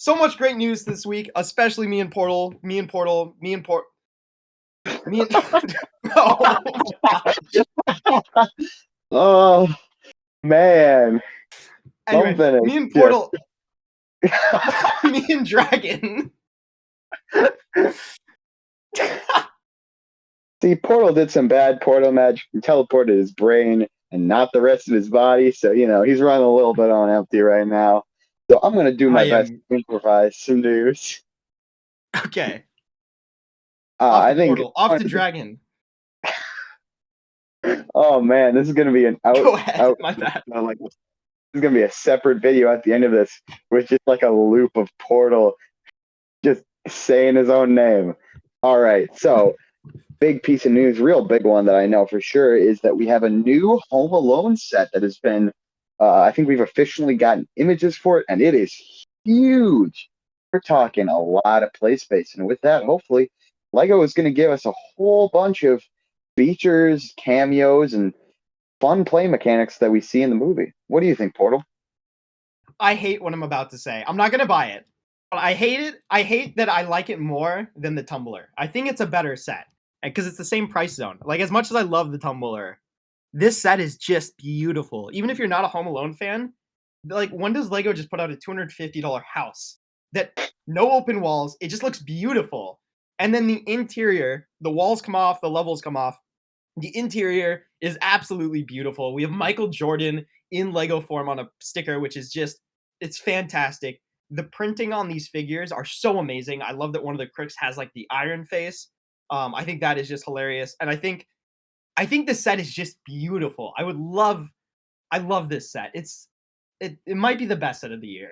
So much great news this week, especially me and Portal. Me and oh, Oh man, anyway, something me and is Portal, me and Dragon. see. Portal did some bad Portal magic and teleported his brain and not the rest of his body. So he's running a little bit on empty right now. So I'm gonna do I my best am to improvise some news. okay. Off I to think. Portal, off to Dragon. Oh man, this is gonna be an Go ahead. out My bad. like this is gonna be a separate video at the end of this, with just like a loop of Portal just saying his own name. All right, so big piece of news, real big one that I know for sure is that we have a new Home Alone set that has been. I think we've officially gotten images for it, and it is huge. We're talking a lot of play space, and with that, hopefully, Lego is going to give us a whole bunch of features, cameos, and fun play mechanics that we see in the movie. What do you think, Portal? I hate what I'm about to say. I'm not gonna buy it, but I hate it. I hate that I like it more than the Tumbler. I think it's a better set because it's the same price zone. Like as much as I love the Tumbler, this set is just beautiful. Even if you're not a Home Alone fan, like when does Lego just put out a $250 house that no open walls? It just looks beautiful. And then the interior, the walls come off, the levels come off. The interior is absolutely beautiful. We have Michael Jordan in Lego form on a sticker, which is just, it's fantastic. The printing on these figures are so amazing. I love that one of the crooks has like the iron face. I think that is just hilarious. And I think the set is just beautiful. I love this set. It might be the best set of the year,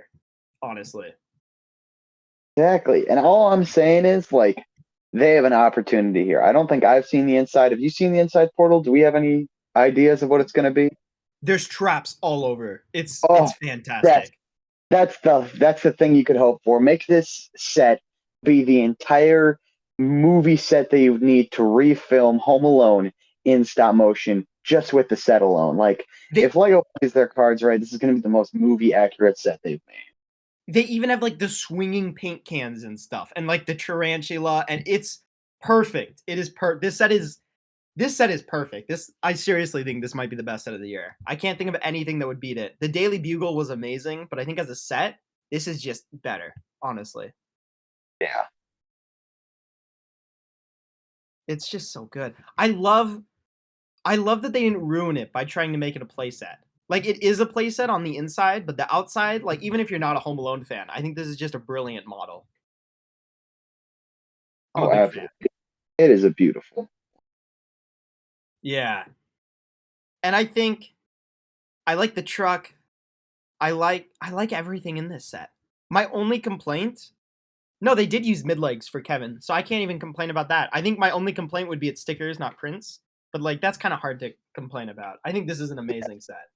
honestly. Exactly. And all I'm saying is, like, they have an opportunity here. I don't think I've seen the inside. Have you seen the inside, Portal? Do we have any ideas of what it's going to be? There's traps all over. It's Oh, that's fantastic. that's the thing you could hope for. Make this set be the entire movie set that you need to refilm Home Alone in stop motion just with the set alone. Like, They if Lego plays their cards right, this is going to be the most movie accurate set they've made. they even have like the swinging paint cans and stuff and like the tarantula, and it's perfect. It is this set is perfect. I seriously think this might be the best set of the year. I can't think of anything that would beat it. The Daily Bugle was amazing, but I think as a set, this is just better, honestly. Yeah. It's just so good. I love that they didn't ruin it by trying to make it a playset. Like it is a playset on the inside, but the outside, like even if you're not a Home Alone fan, I think this is just a brilliant model. I'm a Oh, big fan. absolutely. It is a beautiful. Yeah. And I think I like the truck. I like everything in this set. My only complaint, no, they did use mid legs for Kevin, so I can't even complain about that. I think my only complaint would be its stickers, not prints. But like that's kind of hard to complain about. I think this is an amazing set.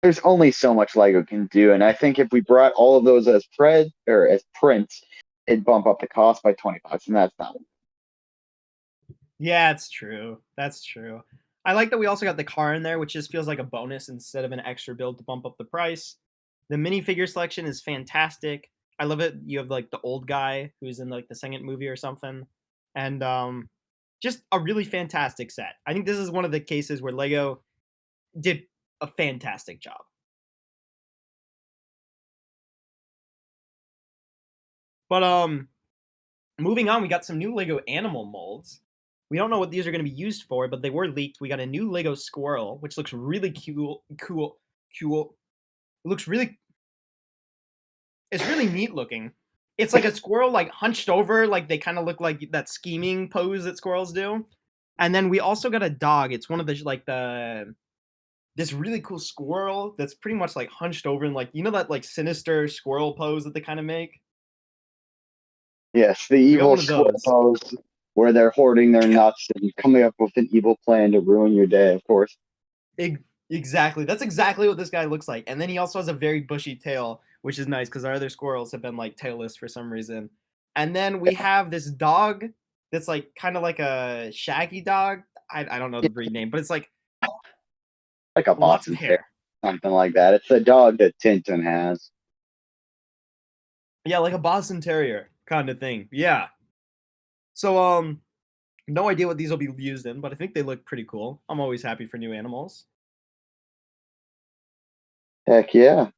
There's only so much Lego can do, and I think if we brought all of those as prints, it'd bump up the cost by $20, and that's not. Yeah, it's true. That's true. I like that we also got the car in there, which just feels like a bonus instead of an extra build to bump up the price. The minifigure selection is fantastic. I love it. You have like the old guy who's in like the second movie or something, and just a really fantastic set. I think this is one of the cases where Lego did a fantastic job. But moving on, we got some new Lego animal molds. We don't know what these are going to be used for, but they were leaked. We got a new Lego Squirrel, which looks really cool. It looks really, it's really neat looking. It's like a squirrel, like hunched over, like they kind of look like that scheming pose that squirrels do. And then we also got a dog. It's one of the like this really cool squirrel that's pretty much like hunched over and like that like sinister squirrel pose that they kind of make. Yes, the We got evil one of squirrel those. pose where they're hoarding their nuts and coming up with an evil plan to ruin your day, of course. Exactly. That's exactly what this guy looks like. And then he also has a very bushy tail, which is nice because our other squirrels have been like tailless for some reason. And then we have this dog that's like kind of like a shaggy dog. I don't know the breed name, but it's like Like a lots of Boston Terrier, hair. something like that. It's a dog that Tintin has. Yeah, like a Boston Terrier kind of thing. Yeah. So no idea what these will be used in, but I think they look pretty cool. I'm always happy for new animals. Heck yeah.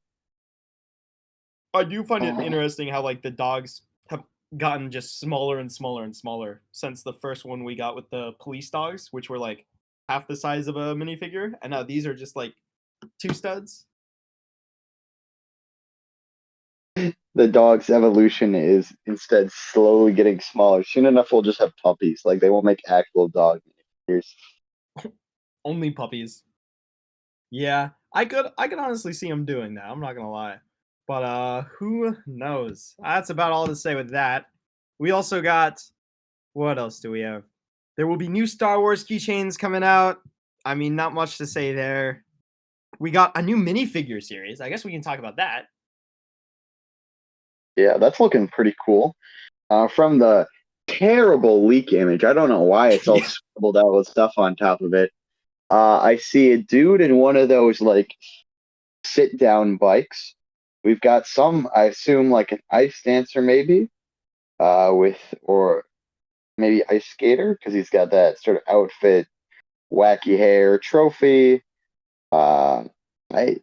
I do find it Uh, interesting how like the dogs have gotten just smaller and smaller and smaller since the first one we got with the police dogs, which were like half the size of a minifigure, and now these are just like two studs. the dog's evolution is instead slowly getting smaller. Soon enough, we'll just have puppies. Like they won't make actual dog minifigures. Only puppies. Yeah, I could honestly see him doing that. I'm not gonna lie, but who knows? That's about all to say with that. We also got what else do we have? There will be new Star Wars keychains coming out. I mean, not much to say there. We got a new minifigure series. I guess we can talk about that. Yeah, that's looking pretty cool. From the terrible leak image, I don't know why it's all Yeah, scribbled out with stuff on top of it. I see a dude in one of those like sit down bikes. We've got some, I assume, like an ice dancer maybe, with or maybe ice skater because he's got that sort of outfit, wacky hair, trophy. Uh, I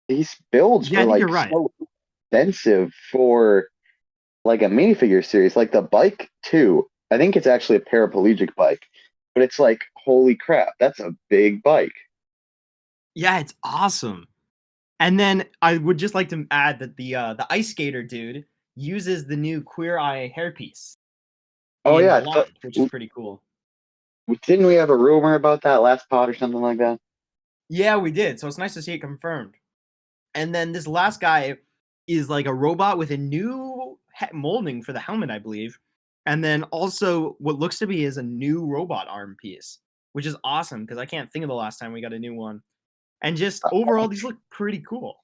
these builds yeah, are I think you're like right. so expensive for like a minifigure series, like the bike too. I think it's actually a paraplegic bike, but it's like holy crap, that's a big bike. Yeah, it's awesome. And then I would just like to add that the ice skater dude uses the new Queer Eye hairpiece Oh in yeah, blonde, which is pretty cool. didn't we have a rumor about that last pod or something like that? Yeah, we did. So it's nice to see it confirmed. And then this last guy is like a robot with a new molding for the helmet, I believe. And then also what looks to be is a new robot arm piece, which is awesome because I can't think of the last time we got a new one. And just overall, these look pretty cool.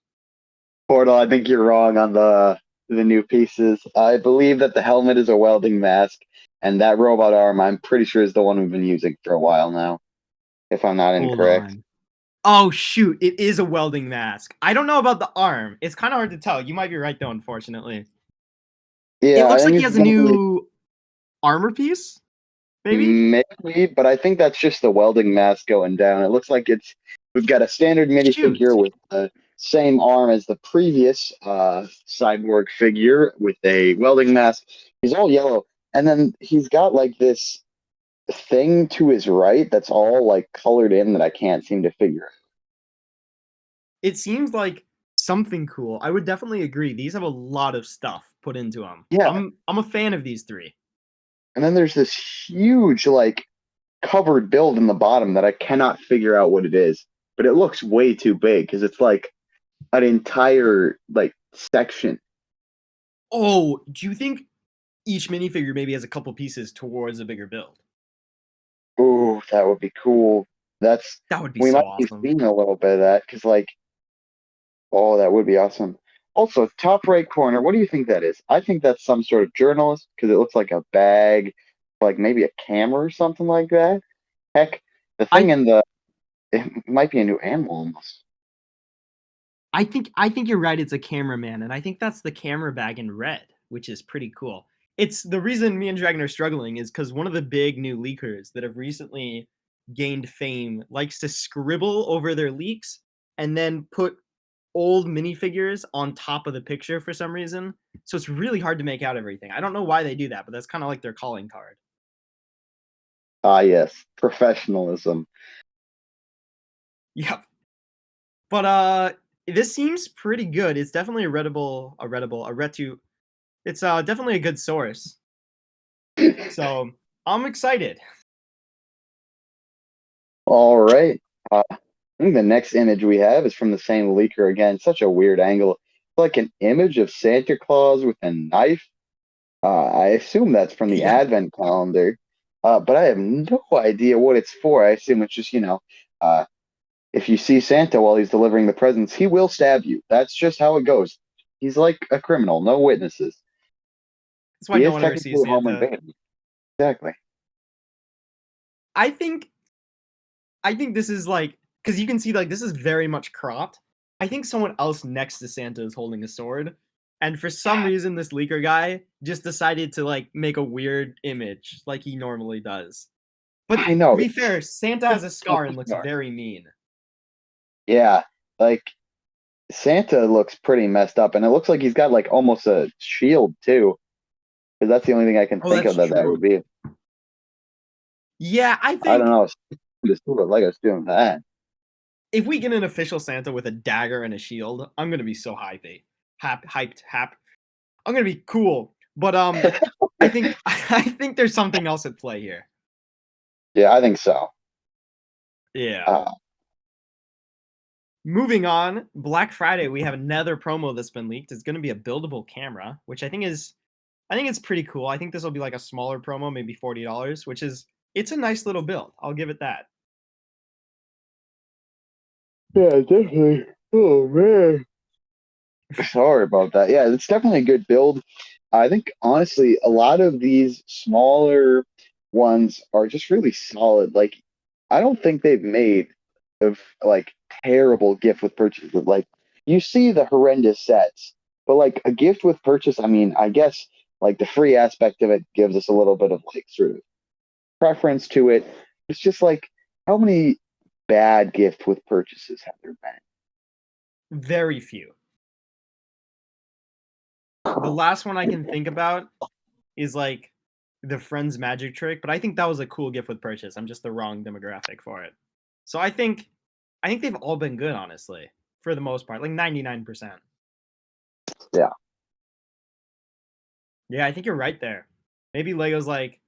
Portal, I think you're wrong on the new pieces. I believe that the helmet is a welding mask, and that robot arm, I'm pretty sure, is the one we've been using for a while now, if I'm not Hold incorrect. on. Oh shoot, it is a welding mask. I don't know about the arm. It's kind of hard to tell. You might be right though, unfortunately. It Yeah, I looks like think he it's has a definitely new armor piece, maybe? maybe, but I think that's just the welding mask going down. It looks like it's we've got a standard Shoot. minifigure with the same arm as the previous cyborg figure with a welding mask. He's all yellow, and then he's got like this thing to his right that's all like colored in that I can't seem to figure out. It seems like something cool. I would definitely agree. These have a lot of stuff put into them. Yeah, I'm a fan of these three. and then there's this huge like covered build in the bottom that I cannot figure out what it is, but it looks way too big because it's like an entire like section. Oh, do you think each minifigure maybe has a couple pieces towards a bigger build? Oh, that would be cool. That's That would be we so might be awesome. seeing a little bit of that because like oh, that would be awesome. Also, top right corner, what do you think that is? I think that's some sort of journalist because it looks like a bag, like maybe a camera or something like that. Heck, the thing I in the it might be a new animal almost. I think you're right. It's a cameraman, and I think that's the camera bag in red, which is pretty cool. It's the reason me and Dragon are struggling is because one of the big new leakers that have recently gained fame likes to scribble over their leaks and then put old minifigures on top of the picture for some reason. So it's really hard to make out everything. I don't know why they do that, but that's kind of like their calling card. Ah, yes, professionalism. Yep. But this seems pretty good. It's definitely a retu. It's definitely a good source. So I'm excited. All right. I think the next image we have is from the same leaker again. Such a weird angle. It's like an image of Santa Claus with a knife. I assume that's from the Yep. Advent calendar, but I have no idea what it's for. I assume it's just, uh, if you see Santa while he's delivering the presents, he will stab you. That's just how it goes. He's like a criminal, no witnesses. That's why He no is one ever sees technically home Santa. invading. Exactly. I think I think this is like because you can see like this is very much cropped. I think someone else next to Santa is holding a sword, And for some reason, this leaker guy just decided to like make a weird image like he normally does. But I know. to be fair, Santa has a scar and looks very mean. Yeah, like Santa looks pretty messed up, and it looks like he's got like almost a shield too, because that's the only thing I can Oh, think that's of that true. would be. Yeah, I I don't think know. Just see what Lego's doing with that. if we get an official Santa with a dagger and a shield, I'm gonna be so hyped. Hyped. I'm gonna be cool. But I think I think there's something else at play here. Yeah, I think so. Yeah. Uh, Moving on, Black Friday, we have another promo that's been leaked. It's gonna be a buildable camera, which I think it's pretty cool. I think this will be like a smaller promo, maybe $40, which is it's a nice little build. I'll give it that. yeah, definitely. Oh man. Sorry about that. Yeah, it's definitely a good build. I think honestly, a lot of these smaller ones are just really solid. Like, I don't think they've made of like terrible gift with purchase. Like, you see the horrendous sets, but like a gift with purchase, I mean, I guess like the free aspect of it gives us a little bit of like sort of preference to it. It's just like how many bad gift with purchases have there Very few. The been? last one I can think about is like the Friends magic trick, but I think that was a cool gift with purchase. I'm just the wrong demographic for it. So I think they've all been good, honestly, for the most part, like 99%. Yeah. Yeah, I think you're right there. Maybe Lego's like,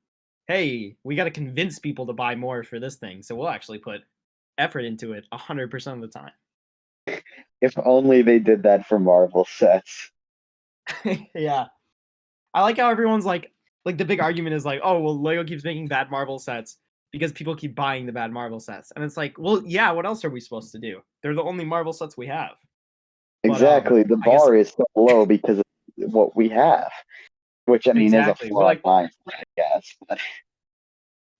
hey, we got to convince people to buy more for this thing, so we'll actually put effort into it 100% of the time. If only they did that for Marvel sets. Yeah. I like how everyone's like the big argument is like, oh, well, Lego keeps making bad Marvel sets because people keep buying the bad Marvel sets. And it's like, well, yeah, what else are we supposed to do? They're the only Marvel sets we have. But Exactly. The I guess bar is so low because of what we have, which I mean is a exactly. We're flawed like, mindset, I guess.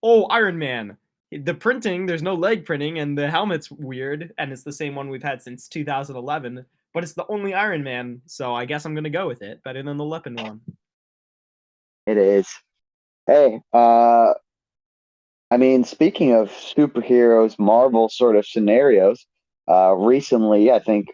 oh, Iron Man. The printing, there's no leg printing, and the helmet's weird, and it's the same one we've had since 2011, but it's the only Iron Man, so I guess I'm gonna go with it. Better than the Lepin one. It is. Hey, I mean, speaking of superheroes, Marvel sort of scenarios, recently I think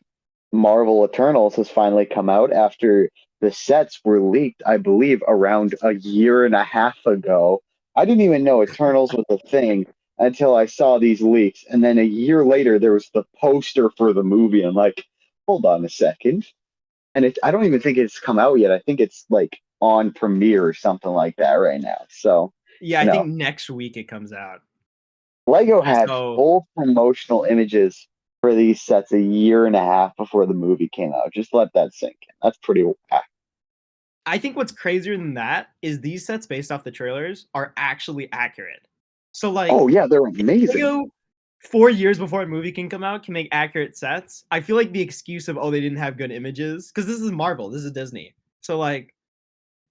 Marvel Eternals has finally come out after the sets were leaked, I believe, around a year and a half ago. I didn't even know Eternals was a thing until I saw these leaks. And then a year later, there was the poster for the movie. I'm like, hold on a second. And I don't even think it's come out yet. I think it's like on premiere or something like that right now. So, Yeah, you I know, think next week it comes out. Lego had So full promotional images for these sets a year and a half before the movie came out. Just let that sink in. That's pretty whack. I think what's crazier than that is these sets based off the trailers are actually accurate. So like Oh yeah, they're amazing. Lego 4 years before a movie can come out can make accurate sets. I feel like the excuse of oh they didn't have good images because this is Marvel, this is Disney. So like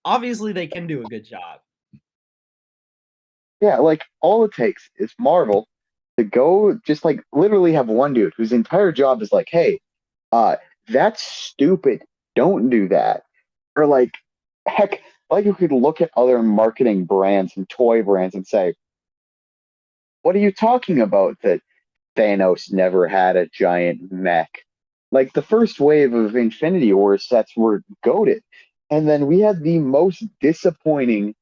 obviously they can do a good job. Yeah, like all it takes is Marvel to go just like literally have one dude whose entire job is like, hey, uh, that's stupid. Don't do that. Or like, heck, like you could look at other marketing brands and toy brands and say, what are you talking about that Thanos never had a giant mech? Like the first wave of Infinity War sets were goaded. And then we had the most disappointing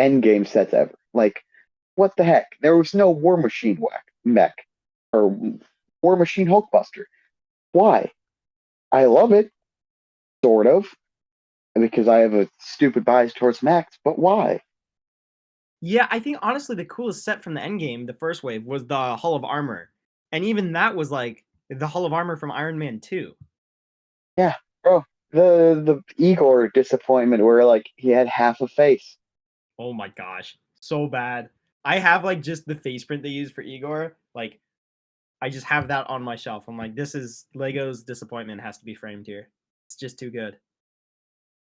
Endgame sets ever. Like, what the heck? There was no War Machine mech or War Machine Hulkbuster. Why? I love it, sort of, because I have a stupid bias towards mechs, but why? Yeah, I think honestly the coolest set from the Endgame, the first wave, was the Hull of Armor. And even that was like the Hull of Armor from Iron Man 2. Yeah, bro. The Igor disappointment where like he had half a face. Oh my gosh. So bad. I have like just the face print they use for Igor. Like I just have that on my shelf. I'm like, this is Lego's disappointment has to be framed here. It's just too good.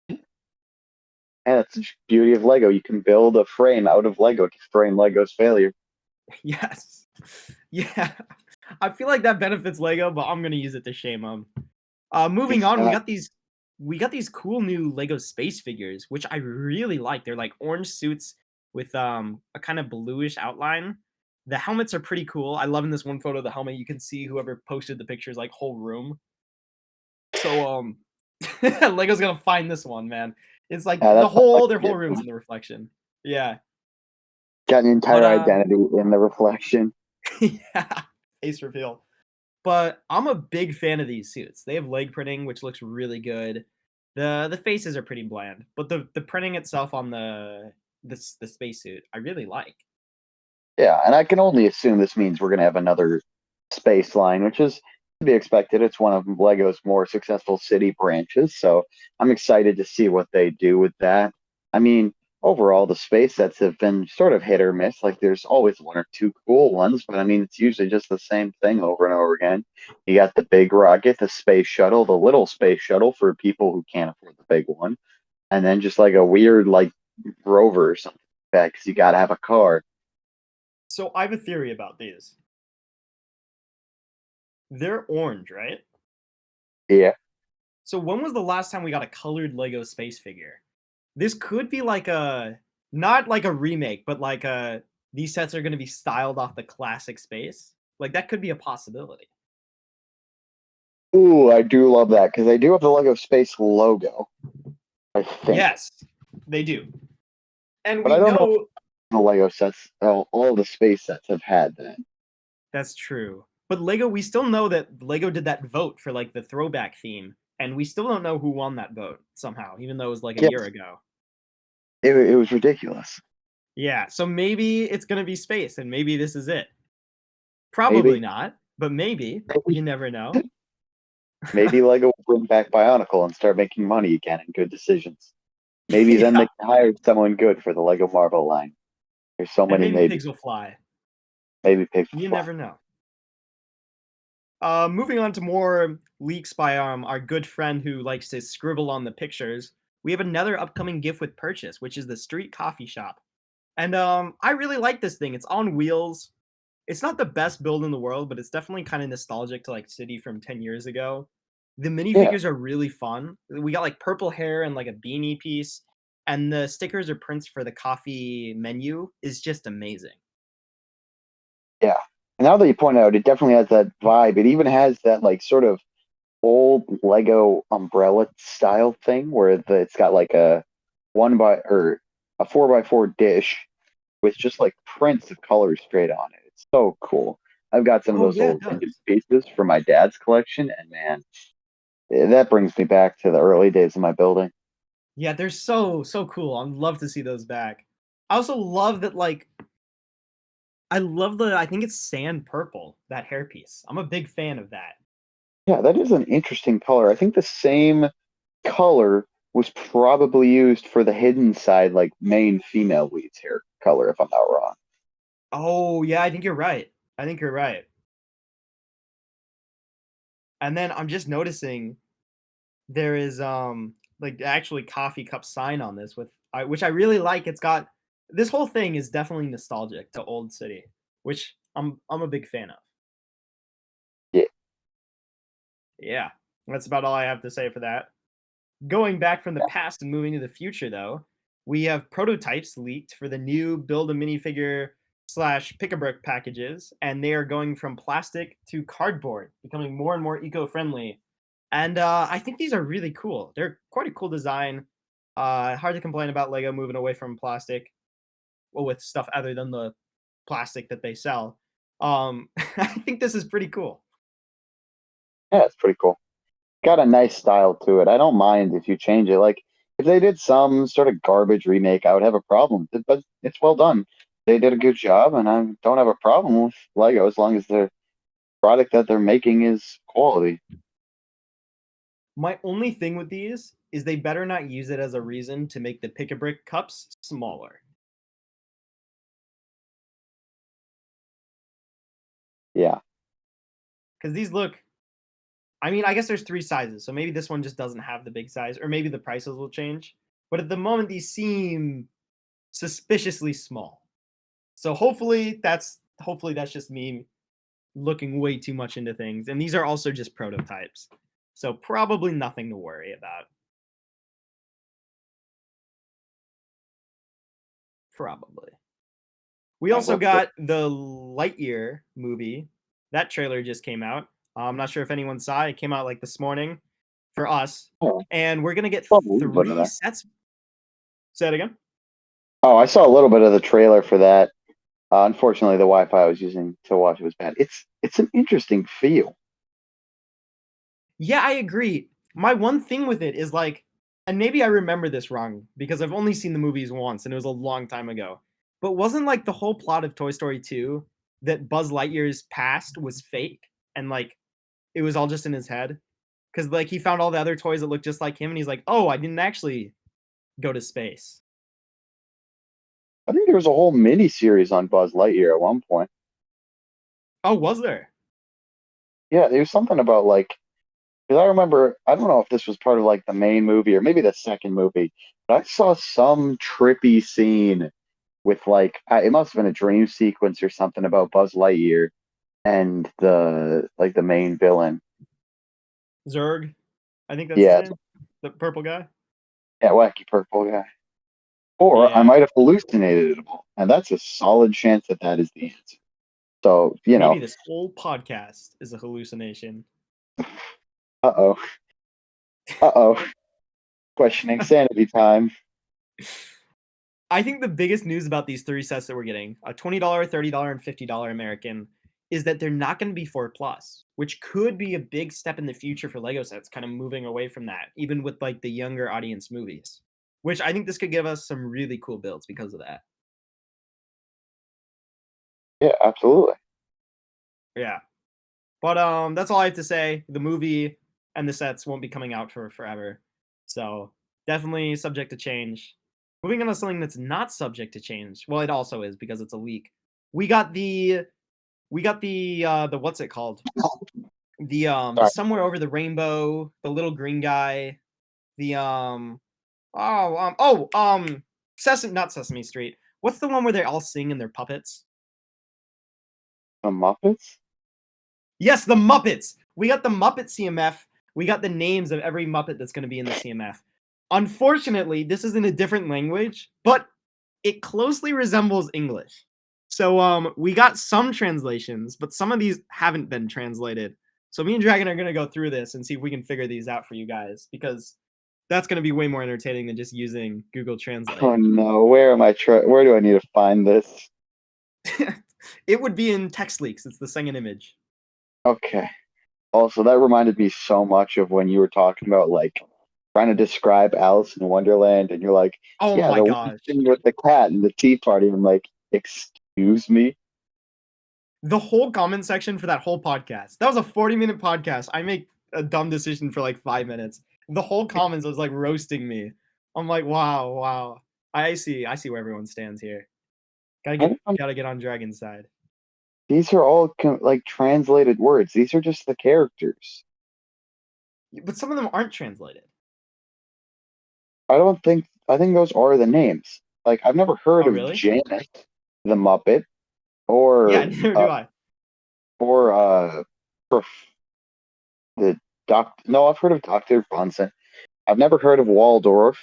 And that's the beauty of Lego. You can build a frame out of Lego to frame Lego's failure. Yes. Yeah. I feel like that benefits Lego, but I'm gonna use it to shame them. Moving on, we Uh, got these we got these cool new Lego space figures, which I really like. They're like orange suits with a kind of bluish outline. The helmets are pretty cool. I love in this one photo of the helmet. You can see whoever posted the pictures like whole room. So Lego's gonna find this one, man. It's like Yeah, the that's not like whole their a whole room's gift. in the reflection. Yeah. Got an But entire identity in the reflection. yeah, face reveal. But I'm a big fan of these suits. They have leg printing, which looks really good. The faces are pretty bland, but the printing itself on the spacesuit, I really like. Yeah, and I can only assume this means we're going to have another space line, which is to be expected. It's one of Lego's more successful city branches, so I'm excited to see what they do with that. I mean, overall, the space sets have been sort of hit or miss. Like, there's always one or two cool ones, but I mean, it's usually just the same thing over and over again. You got the big rocket, the space shuttle, the little space shuttle for people who can't afford the big one, and then just like a weird, like, rover or something like that, because you got to have a car. So I have a theory about these. They're orange, right? Yeah. So when was the last time we got a colored Lego space figure? This could be like a not like a remake, but like a these sets are going to be styled off the classic space. Like that could be a possibility. Ooh, I do love that because they do have the Lego Space logo, I think. Yes, they do. And But we I don't know if know the Lego sets, all the space sets have had that. that's true. But Lego, we still know that Lego did that vote for like the throwback theme, and we still don't know who won that vote somehow, even though it was like a year Yes, ago. it was ridiculous. Yeah, so maybe it's gonna be space, and maybe this is it. Maybe, Probably not, but maybe. maybe, You never know. maybe Lego will bring back Bionicle and start making money again and good decisions. Maybe then Yeah, they can hire someone good for the Lego Marvel line. There's so and many maybe maybe. pigs will fly. Maybe Pig will You fly. never know. Moving on to more leaks by our good friend who likes to scribble on the pictures. We have another upcoming gift with purchase, which is the Street Coffee Shop. And I really like this thing. It's on wheels. It's not the best build in the world, but it's definitely kind of nostalgic to like City from 10 years ago. The Yeah, minifigures are really fun. We got like purple hair and like a beanie piece, and the stickers or prints for the coffee menu is just amazing. yeah. And now that you point out, it definitely has that vibe. It even has that like sort of old Lego umbrella style thing where it's got like a one by or a 4x4 dish with just like prints of colors straight on it. It's so cool. I've got some of Oh those yeah, it old vintage does. pieces from my dad's collection, and man, that brings me back to the early days of my building. Yeah, they're so cool. I'd love to see those back. I also love that like I love the I think it's sand purple, that hairpiece. I'm a big fan of that. Yeah, that is an interesting color. I think the same color was probably used for the hidden side, like main female lead's hair color, if I'm not wrong. Oh, yeah, I think you're right. I think you're right. And then I'm just noticing there is like actually coffee cup sign on this which I really like. It's got this whole thing is definitely nostalgic to Old City, which I'm a big fan of. Yeah, Yeah. That's about all I have to say for that. Going back from the past and moving to the future, though, we have prototypes leaked for the new build a minifigure slash pick a brick packages, and they are going from plastic to cardboard, becoming more and more eco friendly. And I think these are really cool. They're quite a cool design. Hard to complain about Lego moving away from plastic, well, with stuff other than the plastic that they sell. I think this is pretty cool. yeah, it's pretty cool. Got a nice style to it. I don't mind if you change it. Like if they did some sort of garbage remake, I would have a problem. But it's well done. They did a good job, and I don't have a problem with Lego as long as the product that they're making is quality. My only thing with these is they better not use it as a reason to make the pick a brick cups smaller. Yeah, Because these look, I mean, I guess there's three sizes, so maybe this one just doesn't have the big size, or maybe the prices will change. But at the moment, these seem suspiciously small. So hopefully that's just me looking way too much into things. And these are also just prototypes. So probably nothing to worry about. Probably. We I also hope so. got the Lightyear movie. That trailer just came out. I'm not sure if anyone saw it. It came out like this morning for us. Oh, And we're gonna get saw a little bit of 3 that. sets. Say it again. Oh, I saw a little bit of the trailer for that. Unfortunately, the Wi-Fi I was using to watch it was bad. It's an interesting feel. Yeah, I agree. My one thing with it is like, and maybe I remember this wrong because I've only seen the movies once and it was a long time ago. But wasn't like the whole plot of Toy Story 2 that Buzz Lightyear's past was fake and like it was all just in his head? Because like he found all the other toys that looked just like him and he's like, oh, I didn't actually go to space. I think there was a whole mini series on Buzz Lightyear at one point. Oh, was there? Yeah, there was something about like because I remember I don't know if this was part of like the main movie or maybe the second movie, but I saw some trippy scene with like it must have been a dream sequence or something about Buzz Lightyear and the main villain. Zurg. I think that's his Yeah, name. The purple guy. yeah, wacky purple guy. Or I Yeah. might have hallucinated it all, and that's a solid chance that that is the answer. So Maybe this whole podcast is a hallucination. uh oh, uh oh, questioning sanity time. I think the biggest news about these 3 sets that we're getting, a $20, $30, and $50 American, is that they're not going to be 4 plus, which could be a big step in the future for Lego sets, kind of moving away from that, even with like the younger audience movies. Which I think this could give us some really cool builds because of that. Yeah, absolutely. Yeah. But that's all I have to say. The movie and the sets won't be coming out for forever. So definitely subject to change. Moving on to something that's not subject to change. Well, it also is because it's a leak. We got the what's it called? The Sorry, somewhere over the rainbow, the little green guy, the Sesame not Sesame Street. What's the one where they all sing and they're puppets? the Muppets. Yes, the Muppets. We got the Muppet CMF. We got the names of every Muppet that's going to be in the CMF. Unfortunately, this is in a different language, but it closely resembles English. So we got some translations, but some of these haven't been translated. So me and Dragon are going to go through this and see if we can figure these out for you guys because that's going to be way more entertaining than just using Google Translate. Oh no, where am I? Where do I need to find this? It would be in text leaks. It's the second image. Okay. Also, that reminded me so much of when you were talking about like trying to describe Alice in Wonderland, and you're like, Oh "Yeah, my the one gosh. thing with the cat and the tea party." I'm like, "Excuse me." The whole comment section for that whole podcast. That was a 40-minute podcast. I make a dumb decision for like 5 minutes. The whole comments was like roasting me. I'm like, wow, wow. I see where everyone stands here. Gotta I get don't- gotta get on Dragon's side. These are all like translated words. These are just the characters. But some of them aren't translated. I don't think. I think those are the names. Like I've never heard Oh of really? Janet the Muppet Yeah, or neither uh do I. or the doc. No, I've heard of Dr. Bunsen. I've never heard of Waldorf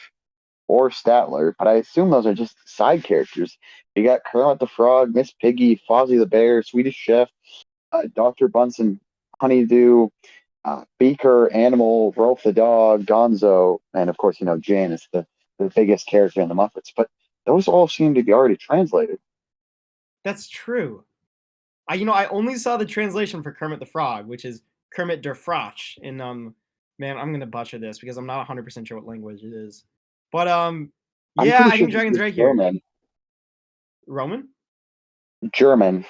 or Statler, but I assume those are just side characters. You got Kermit the Frog, Miss Piggy, Fozzie the Bear, Swedish Chef, Dr. Bunsen, Honeydew, Beaker, Animal, Rolf the Dog, Gonzo, and of course, Janice, the biggest character in the Muppets. But those all seem to be already translated. That's true. I only saw the translation for Kermit the Frog, which is Kermit der Frosch in man, I'm gonna butcher this because I'm not 100% sure what language it is. But I'm yeah, pretty I sure think this Dragon's is right here. German. Roman? German.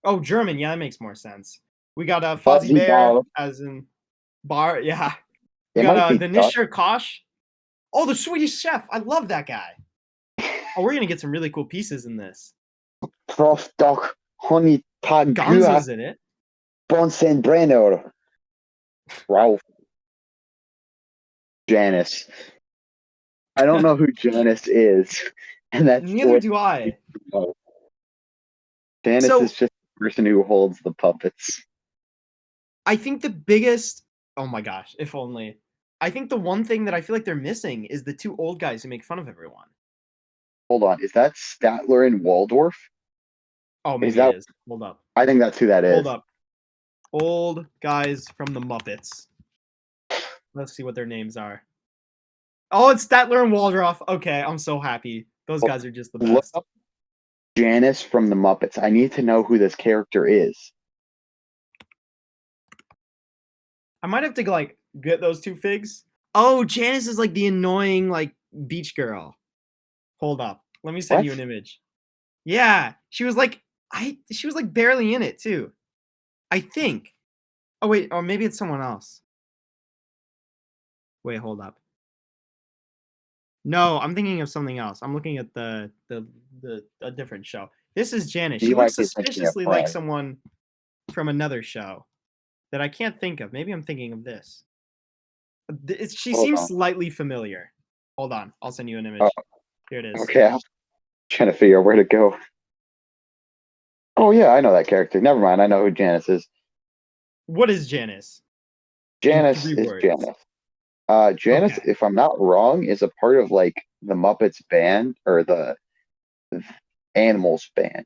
Oh, German. Yeah, that makes more sense. We got Fozzie Fuzzy Bear, Ball. as in Bar. Yeah. We It got might be the Dutch. Nisher Kosh. Oh, the Swedish Chef. I love that guy. Oh, we're gonna get some really cool pieces in this. Prof. Doc. Honey Pagua. Gonzo's in it. Bonsen Brenner. Ralph. Janice. I don't know who Janice is, and that's Neither what do I. Janice is So just the person who holds the puppets. I think the biggest. Oh my gosh! If only. I think the one thing that I feel like they're missing is the 2 old guys who make fun of everyone. Hold on. Is that Statler and Waldorf? Oh, Is maybe it that? is. Hold up. I think that's who that Hold is. up. Old guys from the Muppets. Let's see what their names are. Oh, it's Statler and Waldorf. Okay, I'm so happy. Those guys are just the Look best. up Janice from the Muppets. I need to know who this character is. I might have to like get those two figs. Oh, Janice is like the annoying like beach girl. Hold up. Let me send What? you an image. Yeah, she was like barely in it too. I think. Oh wait, or maybe it's someone else. Wait, hold up. No, I'm thinking of something else. I'm looking at a different show. This is Janice. She You looks might be thinking of suspiciously like Frank. someone from another show that I can't think of. Maybe I'm thinking of this. She Hold seems on. slightly familiar. Hold on, I'll send you an Oh, image. Here it is. okay, I'm trying to figure out where to go. Oh yeah, I know that character. Never mind. I know who Janice is. What is Janice? In Janice 3 is words. Janice. Janice, Okay. if I'm not wrong, is a part of like the Muppets band or the Animals band,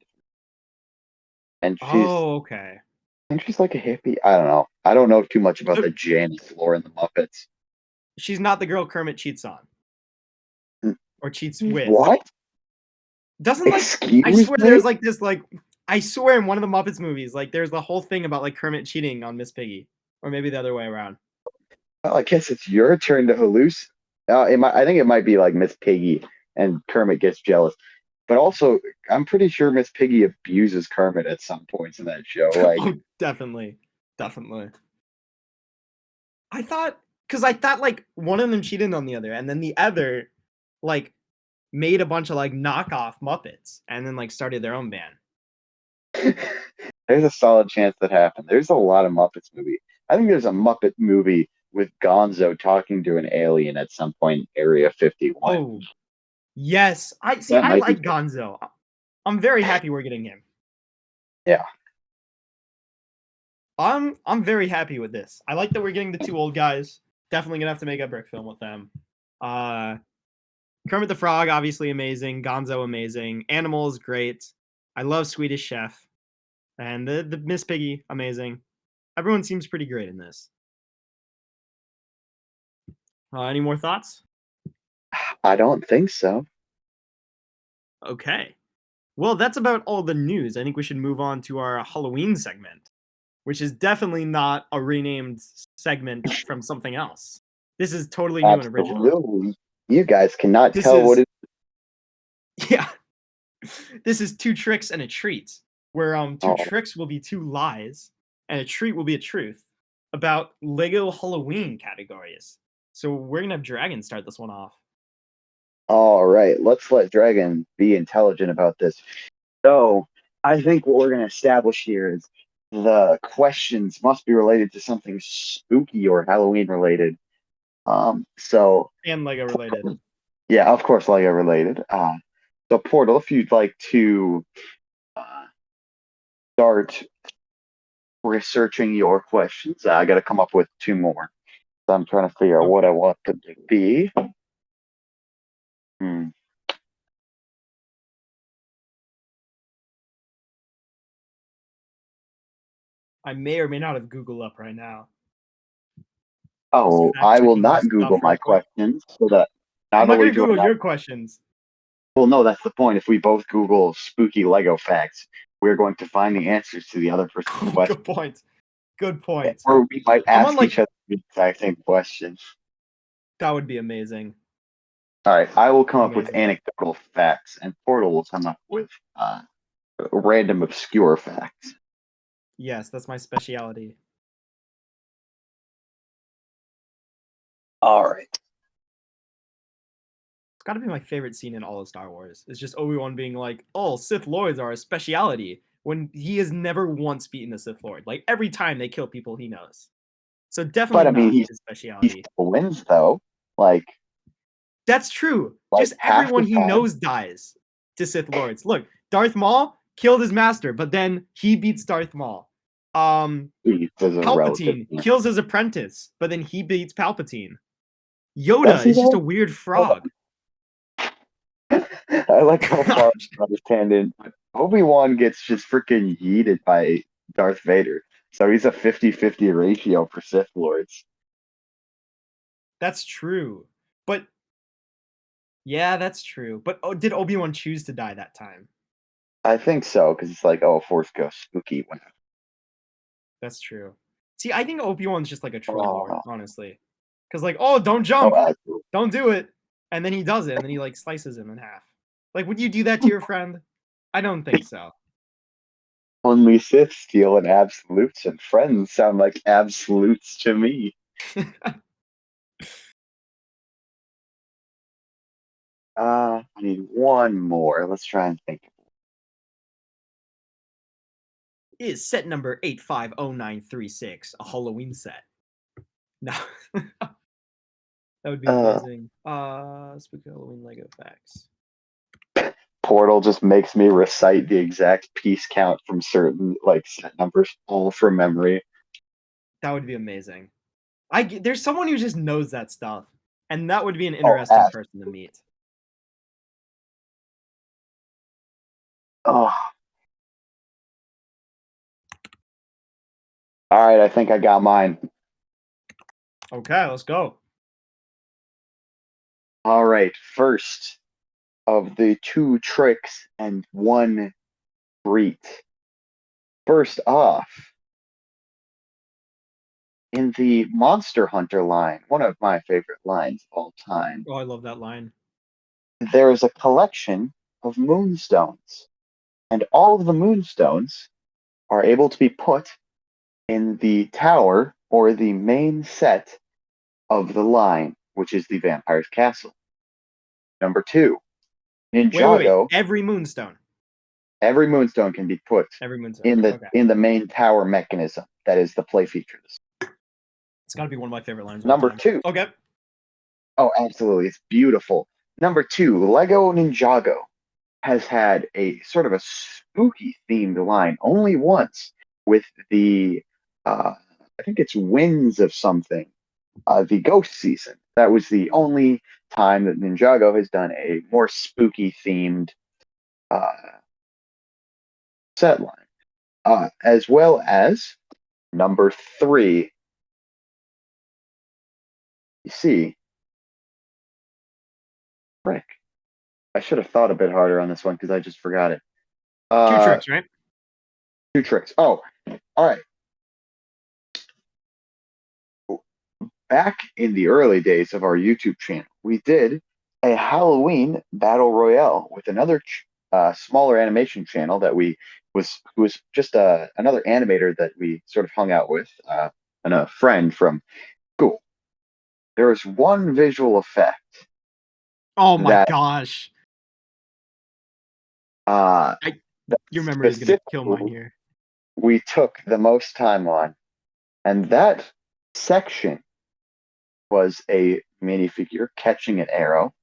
and Oh, okay. I think she's like a hippie. I don't know. I don't know too much about So the Janice lore in the Muppets. she's not the girl Kermit cheats on or cheats with. What? Doesn't like I Excuse swear me? there's like this like I swear in one of the Muppets movies like there's the whole thing about like Kermit cheating on Miss Piggy or maybe the other way around. Well, I guess it's your turn to hallucinate. I think it might be like Miss Piggy and Kermit gets jealous. But also, I'm pretty sure Miss Piggy abuses Kermit at some points in that show. Like, Oh, definitely. Definitely. I thought like one of them cheated on the other and then the other like made a bunch of like knockoff Muppets and then like started their own band. there's a solid chance that happened. There's a lot of Muppets movie. I think there's a Muppet movie with Gonzo talking to an alien at some point in Area 51. Oh, yes. That I might be. like Gonzo. I'm very happy we're getting him. Yeah. I'm very happy with this. I like that we're getting the 2 old guys. Definitely gonna have to make a brick film with them. Uh, Kermit the Frog, obviously amazing. Gonzo, amazing. Animals, great. I love Swedish Chef, and the Miss Piggy, amazing. Everyone seems pretty great in this. Any more thoughts? I don't think so. Okay. Well, that's about all the news. I think we should move on to our Halloween segment, which is definitely not a renamed segment from something else. This is totally new and original. Absolutely. You guys cannot This tell what is it yeah. This is 2 tricks and a treat, where 2 Oh, tricks will be 2 lies and a treat will be a truth about Lego Halloween categories. So we're gonna have Dragon start this one off. all right. Let's let Dragon be intelligent about this. So, I think what we're going to establish here is the questions must be related to something spooky or Halloween related. So And Lego related. yeah, of course, Lego related. So Portal, if you'd like to start researching your questions, I got to come up with 2 more. So I'm trying to figure out what I want them to be. Hmm. I may or may not have Google up right now. Oh, Just fact I will checking my not stuff Google real my quick. questions so that I'm not not only gonna do I Google not. your questions. Well, no, that's the point. If we both Google spooky Lego facts, we're going to find the answers to the other person's Oh, question. good point. Good point. Or we might I'm on ask like each other the exact same questions. that would be amazing. All right, I will come up with Amazing. anecdotal facts, and Portal will come up with random obscure facts. Yes, that's my specialty. All right. It's got to be my favorite scene in all of Star Wars. It's just Obi-Wan being like, "Oh, Sith Lords are a speciality," when he has never once beaten a Sith Lord. Like every time they kill people, he knows. So definitely But I mean, not he his he specialty. still wins though. Like That's true. like Just half the everyone he time. knows dies to Sith Lords. Look, Darth Maul killed his master, but then he beats Darth Maul. He is a relative. Palpatine kills his apprentice, but then he beats Palpatine. Yoda Does he is just though? a weird Hold frog. on. I like how far this tangent. Obi-Wan gets just freaking yeeted by Darth Vader. So he's a 50-50 ratio for Sith Lords. That's true. But yeah, that's true. But did Obi-Wan choose to die that time? I think so, because it's like, oh, Force Ghost, spooky. That's true. See, I think Obi-Wan's just like a troll lord, Oh, honestly. Because like, oh, don't oh, jump, absolutely. don't do it, and then he does it, and then he like slices him in half. Like, would you do that to your friend? I don't think so. Only Sith steal in absolutes, and friends sound like absolutes to me. I need one more. Let's try and think. Is set number 850936 a Halloween set? No. That would be Uh, amazing. Spooky Halloween Lego facts. Portal just makes me recite the exact piece count from certain like set numbers all from memory. That would be amazing. There's someone who just knows that stuff, and that would be an Oh, interesting person to meet. oh. All right, I think I got mine. Okay, let's go. All right, first of the two tricks and one treat. First off, in the Monster Hunter line, one of my favorite lines of all time, Oh, I love that line. there is a collection of moonstones, and all of the moonstones are able to be put in the tower or the main set of the line, which is the Vampire's Castle. Number two, Wait. Ninjago. Every moonstone. Every moonstone can be put Every moonstone. in the Okay. in the main tower mechanism. That is the play features. It's got to be one of my favorite lines of all Number time. two. Okay. Oh, absolutely. It's beautiful. Number two, Lego Ninjago has had a sort of a spooky themed line only once with the, I think it's Winds of something, the Ghost season. That was the only time that Ninjago has done a more spooky themed uh, set line. As well as number three, you see, frick. I should have thought a bit harder on this one because I just forgot it. Two tricks, right? Two tricks. Oh, all right. Back in the early days of our YouTube channel, we did a Halloween battle royale with another smaller animation channel that was just another animator that we sort of hung out with, and a friend from school. There was one visual effect Oh my that gosh. uh, Your memory is going to kill mine specifically here. we took the most time on, and that section was a minifigure catching an arrow.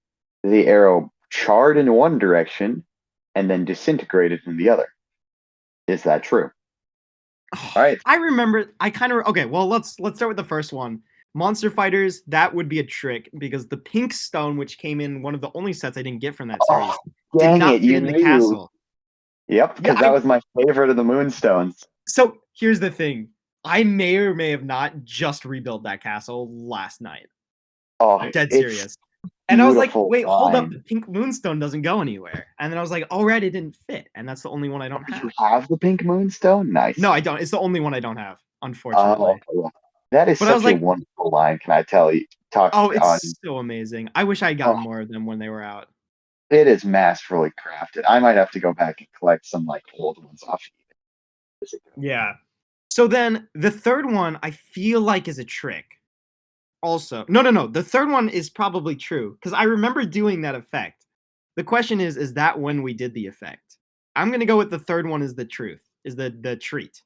The arrow charred in one direction and then disintegrated in the other. Is that true? All right. I remember. I kind of okay. Well, let's start with the first one. Monster Fighters. That would be a trick because the pink stone, which came in one of the only sets I didn't get from that series, Oh, did dang not it. fit You in the knew. castle. Yep, Yeah, because that was my favorite of the Moonstones. So here's the thing. I may or may have not just rebuilt that castle last night. Oh, Dead it's serious. And I was like, beautiful wait, hold up. The line. pink moonstone doesn't go anywhere. And then I was like, oh, right, it didn't fit. And that's the only one I don't You have. have the pink Moonstone? No, Nice. I don't. It's the only one I don't have, Oh, unfortunately. okay, well, that is But I was such a like, wonderful line, can I tell you? Talk oh, on. it's so amazing. I wish I had Oh, gotten more of them when they were out. it is masterfully crafted. I might have to go back and collect some like old ones off eBay. Yeah. So then the third one I feel like is a trick. Also, no. The third one is probably true because I remember doing that effect. The question is that when we did the effect? I'm gonna go with the third one is the truth, is the treat.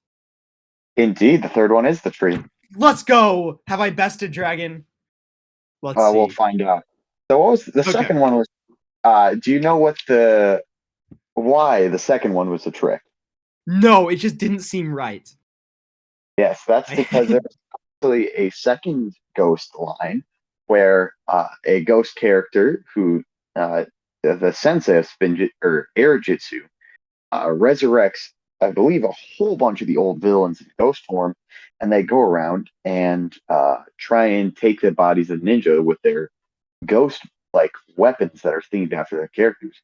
Indeed, the third one is the tree. Let's go. Have I bested dragon? Let's We'll see. find out. So what was the Okay. second one was? Do you know why the second one was a trick? No, it just didn't seem right. Yes, that's because there's actually a second ghost line where a ghost character who the sensei of or air jutsu resurrects, I believe, a whole bunch of the old villains in ghost form, and they go around and try and take the bodies of ninja with their ghost like weapons that are themed after their characters.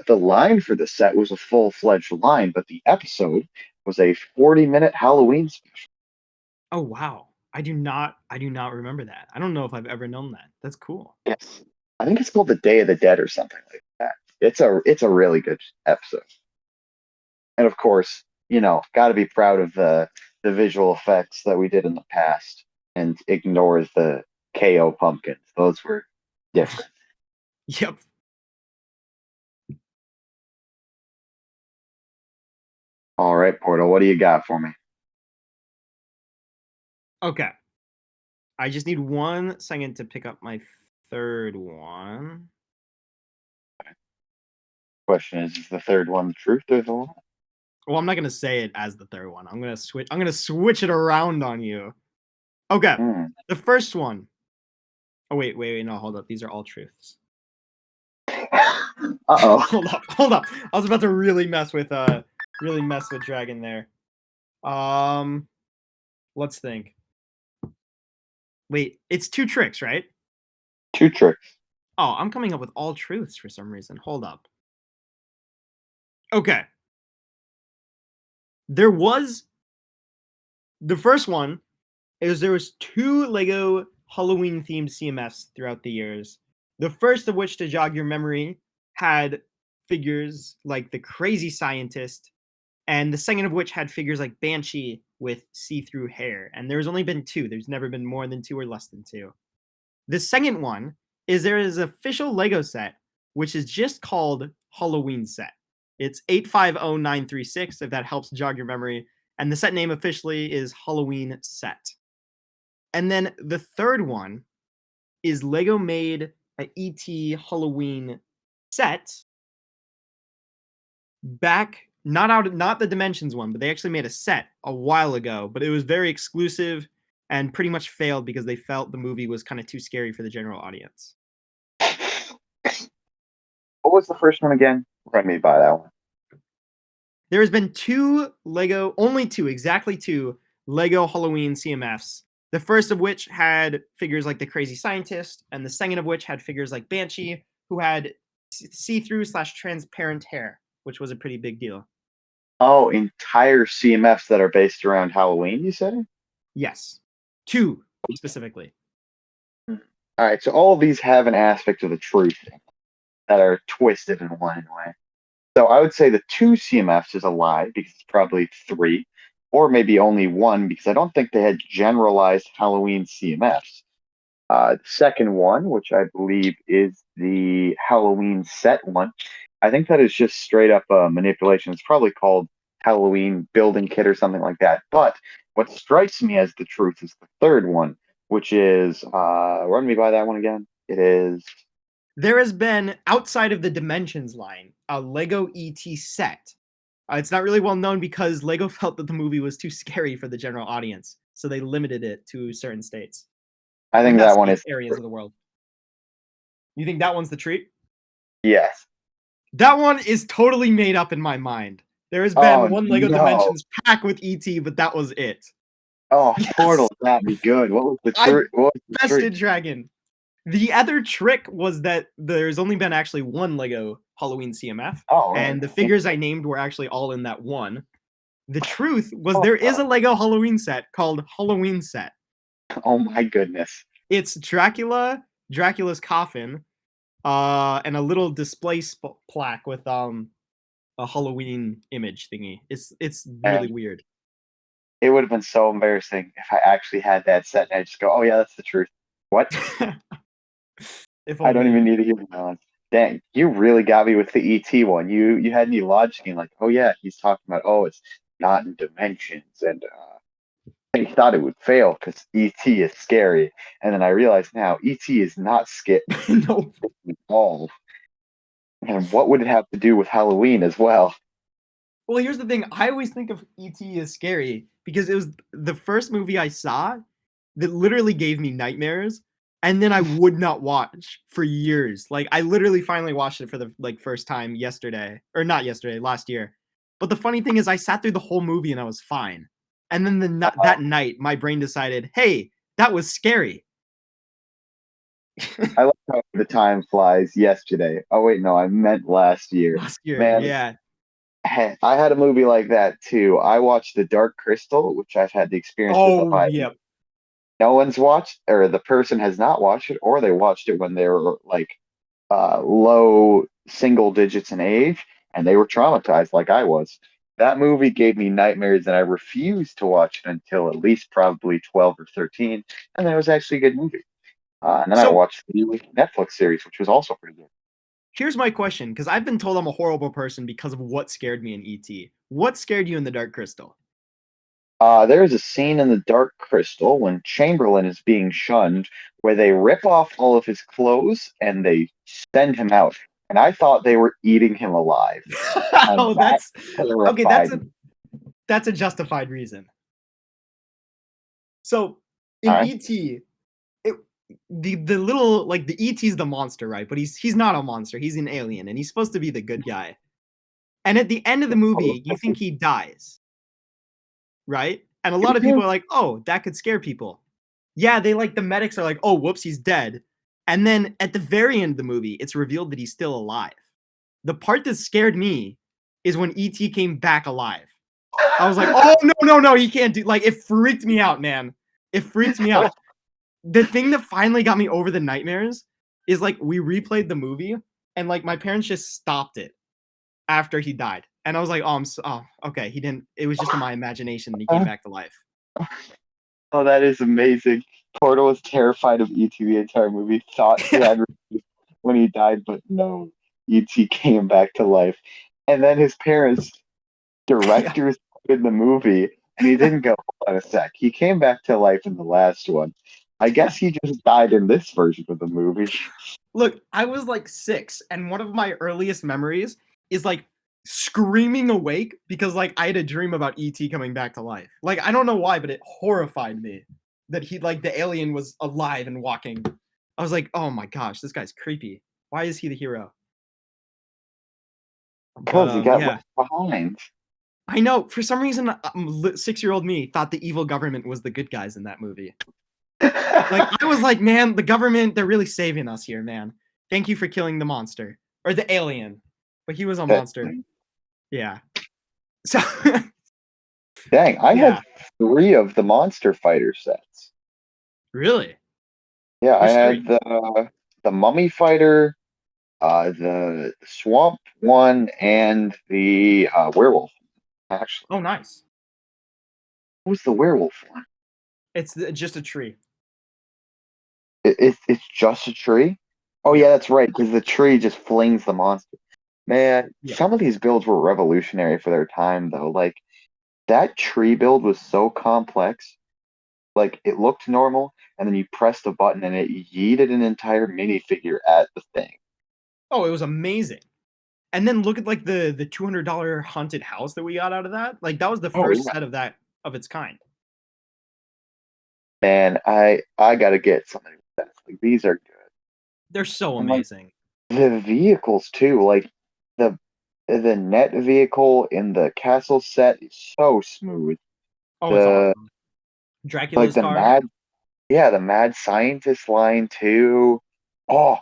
The line for the set was a full-fledged line, but the episode was a 40-minute Halloween special. Oh wow. I do not remember that. I don't know if I've ever known that. That's cool. Yes. I think it's called The Day of the Dead or something like that. It's a really good episode. And of course, got to be proud of the visual effects that we did in the past and ignore the KO pumpkins. Those were different. Yep. All right, Portal, what do you got for me? Okay. I just need 1 second to pick up my third one. Question is the third one the truth or the lie? Well, I'm not gonna say it as the third one. I'm gonna switch it around on you. Okay. The first one. Oh wait, no, hold up. These are all truths. Uh-oh. hold up. I was about to really mess with Dragon there. Let's think. Wait, it's 2 tricks, right? 2 tricks. Oh, I'm coming up with all truths for some reason. Hold up. Okay. The first one is there was 2 Lego Halloween themed CMFs throughout the years. The first of which, to jog your memory, had figures like the Crazy Scientist, and the second of which had figures like Banshee with see-through hair. And there's only been 2. There's never been more than 2 or less than 2. The second one is there is an official Lego set, which is just called Halloween Set. It's 850936, if that helps jog your memory. And the set name officially is Halloween Set. And then the third one is Lego made an E.T. Halloween set back, not the Dimensions one, but they actually made a set a while ago, but it was very exclusive and pretty much failed because they felt the movie was kind of too scary for the general audience. What was the first one again? Run me by that one. There has been 2 Lego, only 2, exactly 2 Lego Halloween CMFs. The first of which had figures like the Crazy Scientist, and the second of which had figures like Banshee, who had see-through/transparent hair, which was a pretty big deal. Oh, entire CMFs that are based around Halloween, you say? Yes. 2 specifically. All right, so all of these have an aspect of the truth that are twisted in one way. So I would say the 2 CMFs is a lie because it's probably 3, or maybe only 1 because I don't think they had generalized Halloween CMFs. The second one, which I believe is the Halloween set one, I think that is just straight up manipulation. It's probably called Halloween building kit or something like that. But what strikes me as the truth is the third one, which is run me by that one again. It is. There has been, outside of the Dimensions line, a Lego E.T. set. It's not really well known because Lego felt that the movie was too scary for the general audience, so they limited it to certain states. I think that one is areas of the world. You think that one's the treat? Yes. That one is totally made up in my mind. There has been one Lego Dimensions pack with ET, but that was it. Oh, yes. Portal, that'd be good. What was the trick? Bested Dragon. The other trick was that there's only been actually 1 Lego Halloween CMF, and the figures I named were actually all in that one. The truth was there is a Lego Halloween set called Halloween Set. Oh my goodness. It's Dracula's coffin, and a little display plaque with a Halloween image thingy. It's really weird. It would have been so embarrassing if I actually had that set and I just go, "Oh yeah, that's the truth." What? I don't even need to hear the balance. Dang, you really got me with the ET one. You had me lodging like, "Oh yeah, he's talking about it's not in dimensions," and I thought it would fail because ET is scary, and then I realized now ET is not scary. No. At all. And what would it have to do with Halloween as well? Well, here's the thing. I always think of E.T. as scary because it was the first movie I saw that literally gave me nightmares. and then I would not watch for years. Like I literally finally watched it for the first time yesterday, or not yesterday, last year. But the funny thing is, I sat through the whole movie and I was fine. And then that night, my brain decided, hey, that was scary. I like how the time flies. Yesterday. Oh wait, no, I meant last year. Last year, Man, yeah. I had a movie like that too. I watched The Dark Crystal, which I've had the experience with. Oh, yep. No one's watched, or the person has not watched it, or they watched it when they were like low single digits in age, and they were traumatized like I was. That movie gave me nightmares, and I refused to watch it until at least probably 12 or 13. And then it was actually a good movie. And then I So watched the Netflix series, which was also pretty good. here's my question, because I've been told I'm a horrible person because of what scared me in ET. What scared you in The Dark Crystal? There's a scene in The Dark Crystal when Chamberlain is being shunned where they rip off all of his clothes and they send him out. And I thought they were eating him alive. And Oh, that that's okay. terrified me. That's a justified reason. So All in right. ET, it, the little like the ET's the monster, right? But he's not a monster. He's an alien, and he's supposed to be the good guy. And at the end of the movie, you think he dies, right? And a lot of people are like, "Oh, that could scare people." Yeah, they like the medics are like, "Oh, whoops, he's dead." And then at the very end of the movie, it's revealed that he's still alive. The part that scared me is when ET came back alive. I was like, "Oh no, he can't do." Like it freaked me out, man. It freaked me out. The thing that finally got me over the nightmares is like we replayed the movie and like my parents just stopped it after he died. And I was like, oh, okay, he didn't. It was just in my imagination that he came back to life. Oh, that is amazing. Portal was terrified of E.T. the entire movie, thought he had when he died, but no, E.T. came back to life. And then his parents, Yeah. directors in the movie, and he didn't go, hold on a sec. He came back to life in the last one. I guess he just died in this version of the movie. Look, I was like 6, and one of my earliest memories is like screaming awake because like I had a dream about ET coming back to life. Like I don't know why, but it horrified me that he like the alien was alive and walking. I was like, oh my gosh, this guy's creepy. Why is he the hero? But Because he got yeah. left behind. I know. For some reason, 6-year-old me thought the evil government was the good guys in that movie. Like I was like, man, the government, they're really saving us here, man. Thank you for killing the monster or the alien, but he was a monster. Yeah. So Dang, I had yeah, 3 of the Monster Fighter sets. really. Yeah, I Which had 3? the Mummy Fighter, the Swamp one, and the Werewolf. Actually, Oh, nice. what was the Werewolf one? It's just a tree. It's just a tree. Oh Yeah, yeah, that's right, because the tree just flings the monster. Man, yeah. some of these builds were revolutionary for their time, though. Like that tree build was so complex. Like it looked normal, and then you pressed a button and it yeeted an entire minifigure at the thing. Oh, it was amazing. And then look at like the $200 haunted house that we got out of that. Like that was the Oh first yeah. set of that of its kind. Man, I gotta get something like that. Like these are good. They're so And like amazing. the vehicles too, like the the net vehicle in the castle set is so smooth. Oh, it's The awesome. like Dracula's the car. mad yeah, the mad scientist line too. Oh,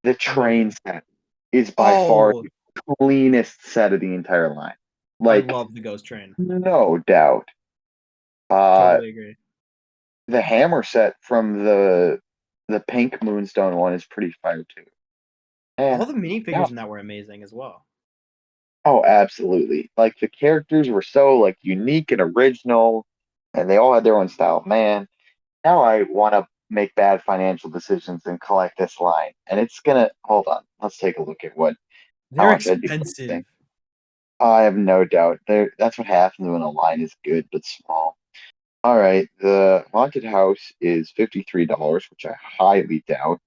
the I love train them. set is by far Oh, the cleanest set of the entire line. I Like love the ghost train. no doubt. Uh Totally agree. the hammer set from the pink moonstone one is pretty fire too. And All the minifigures in that were amazing as well. oh, absolutely. Like the characters were so like unique and original, and they all had their own style. Man, now I want to make bad financial decisions and collect this line. And it's gonna hold on. Let's take a look at what how They're much I'd be purchasing. expensive. I have no doubt. That's what happens when a line is good but small. All right, the haunted house is $53, which I highly doubt.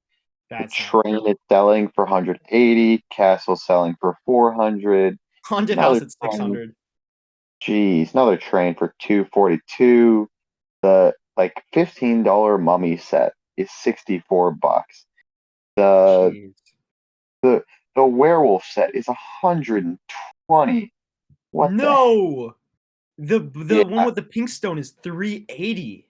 The That's not train is selling for 180, castle selling for 400. haunted Another house at train 600. Geez, another train for 242. The like $15 mummy set is $64. The Jeez. the the werewolf set is 120. What the heck? No, the one Yeah. with the pink stone is 380.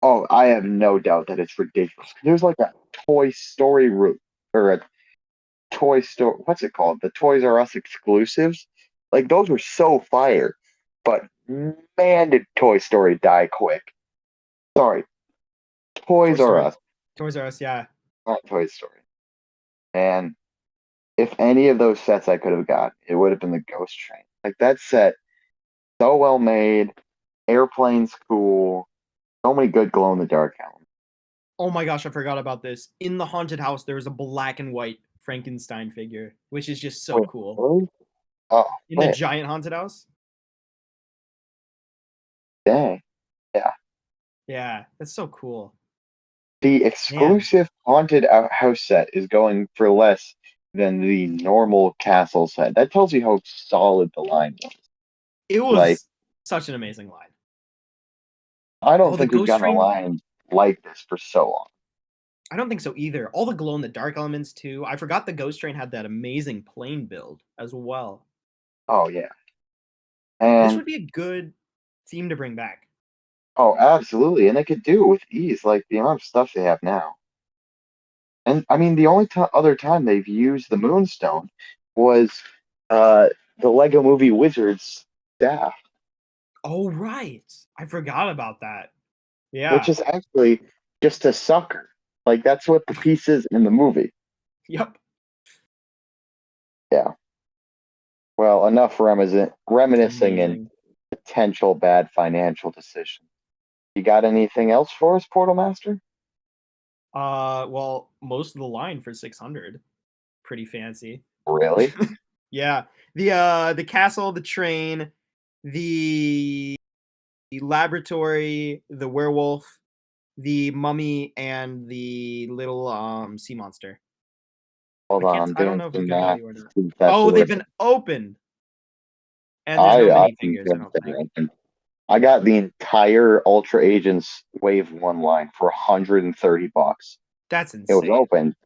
Oh, I have no doubt that it's ridiculous. There's like a Toy Story route or a Toy Store. What's it called? The Toys R Us exclusives. Like those were so fire, but man, did Toy Story die quick. Sorry, Toy Toys R Story, Us, Toys R Us, yeah. not Toy Story. And if any of those sets I could have got, it would have been the Ghost Train. Like that set, so well made. Airplane's cool. So many good glow in the dark elements. Oh my gosh, I forgot about this. In the haunted house, there was a black and white Frankenstein figure, which is just so Wait, cool. really? Oh, In the wait, giant haunted house? dang. Yeah. Yeah, that's so cool. The Man, exclusive haunted house set is going for less than the normal castle set. That tells you how solid the line was. it Like, was such an amazing line. I don't Oh, the think we've ghost gotten a train? line like this for so long. I don't think so either. All the glow in the dark elements too. I forgot the ghost train had that amazing plane build as well. Oh yeah. This And would be a good theme to bring back. oh, absolutely. And they could do it with ease, like the amount of stuff they have now. And I mean, the only other time they've used the Moonstone was uh, the Lego Movie Wizards staff, Oh, right. I forgot about that. which Yeah. is actually just a sucker. Like that's what the piece is in the movie. Yep. Yeah. Well, enough It's reminiscing and amazing. potential bad financial decisions. You got anything else for us, Portal Master? Well, most of the line for 600. Pretty fancy. Really? Yeah. The castle, the train, the laboratory, the werewolf, the mummy, and the little sea monster. Hold on, I'm I don't doing know if we some could tell math you or to not. see if that's Oh, they've worth been it. opened. And there's no I think minifigures, I don't think. I got the entire Ultra Agents Wave 1 line for $130. That's It was insane. open.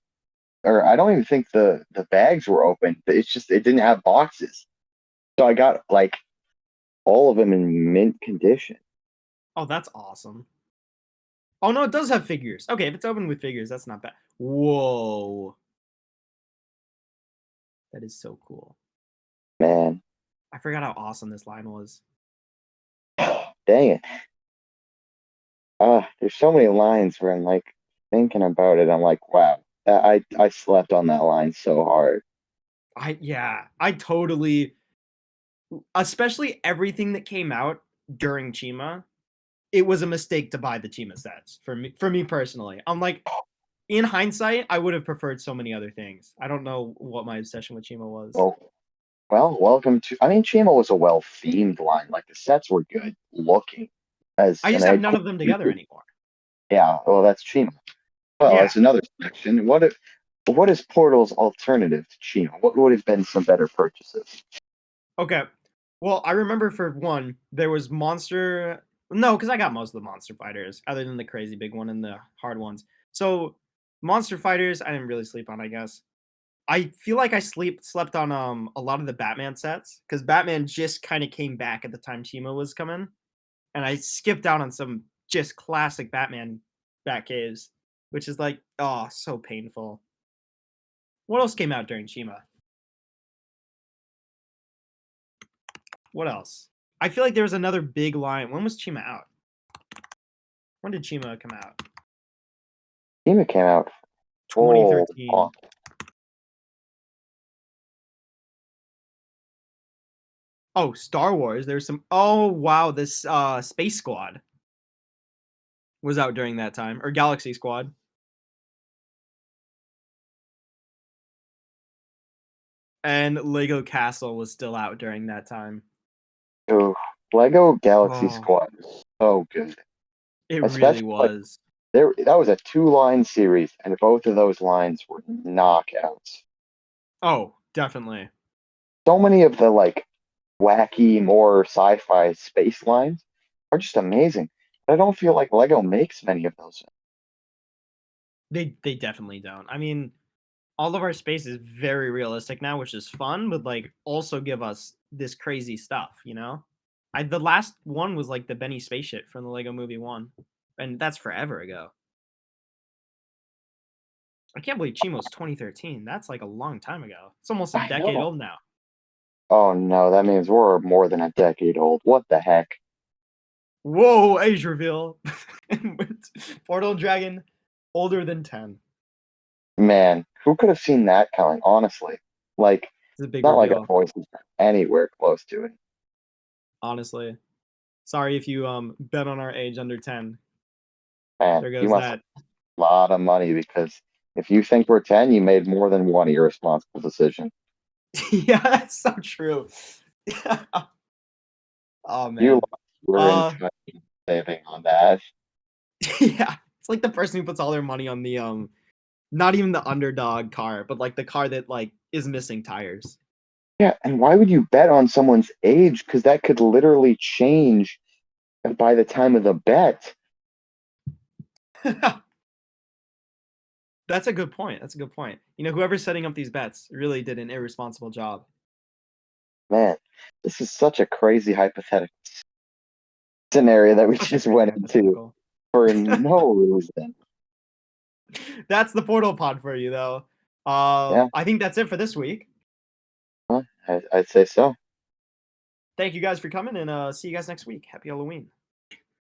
Or I don't even think the bags were open. It's just it didn't have boxes. So I got like all of them in mint condition. Oh, that's awesome. Oh no, it does have figures. Okay, if it's open with figures, that's not bad. Whoa. That is so cool. Man, I forgot how awesome this line was. dang it. There's so many lines where I'm like thinking about it. I'm like, wow, I slept on that line so hard. I totally, especially everything that came out during Chima, it was a mistake to buy the Chima sets for me personally. I'm like, in hindsight, I would have preferred so many other things. I don't know what my obsession with Chima was. Well, welcome to. I mean, Chima was a well themed line. Like the sets were good looking, I and just I have had none cool of them together features. anymore. Yeah, well, that's Chima. Well, Yeah. that's another section. What is Portal's alternative to Chima? What would have been some better purchases? Okay. Well, I remember for one, there was Monster. No, because I got most of the Monster Fighters, other than the crazy big one and the hard ones. So, Monster Fighters, I didn't really sleep on, I guess. I feel like I slept on a lot of the Batman sets because Batman just kind of came back at the time Chima was coming, and I skipped out on some just classic Batman Batcaves, which is like, oh, so painful. What else came out during Chima? What else? I feel like there was another big line. When was Chima out? When did Chima come out? Chima came out full 2013. on. Oh, Star Wars. There's some. Oh wow, this Space Squad was out during that time, or Galaxy Squad. And Lego Castle was still out during that time. Ooh, Lego Galaxy Oh, Squad is so good. it really Especially like was. that was a two-line series, and both of those lines were knockouts. Oh, definitely. So many of the like wacky, more sci-fi space lines are just amazing. I don't feel like Lego makes many of those. They definitely don't. I mean, all of our space is very realistic now, which is fun, but like also give us this crazy stuff, you know? The last one was like the Benny spaceship from the Lego Movie 1, and that's forever ago. I can't believe Chimo's 2013. That's like a long time ago. It's almost a I decade know. old now. Oh no, that means we're more than a decade old. What the heck? Whoa, age reveal. Portal Dragon, older than 10. Man, who could have seen that coming, honestly? Like, It's a big not like our reveal, voices are anywhere close to it. honestly. Sorry if you bet on our age under 10. Man, There you goes must have that. a lot of money because if you think we're 10, you made more than one irresponsible decision. Yeah, that's so true. Oh You man. lost your Uh entire saving on that. yeah. It's like the person who puts all their money on the not even the underdog car, but like the car that like is missing tires. Yeah, and why would you bet on someone's age? Because that could literally change by the time of the bet. That's a good point. That's a good point. You know, whoever's setting up these bets really did an irresponsible job. Man, this is such a crazy hypothetical scenario that we Such a just crazy went into hypothetical. for no reason. That's the portal pod for you though. Yeah, I think that's it for this week. I'd say so. Thank you guys for coming and see you guys next week. Happy Halloween.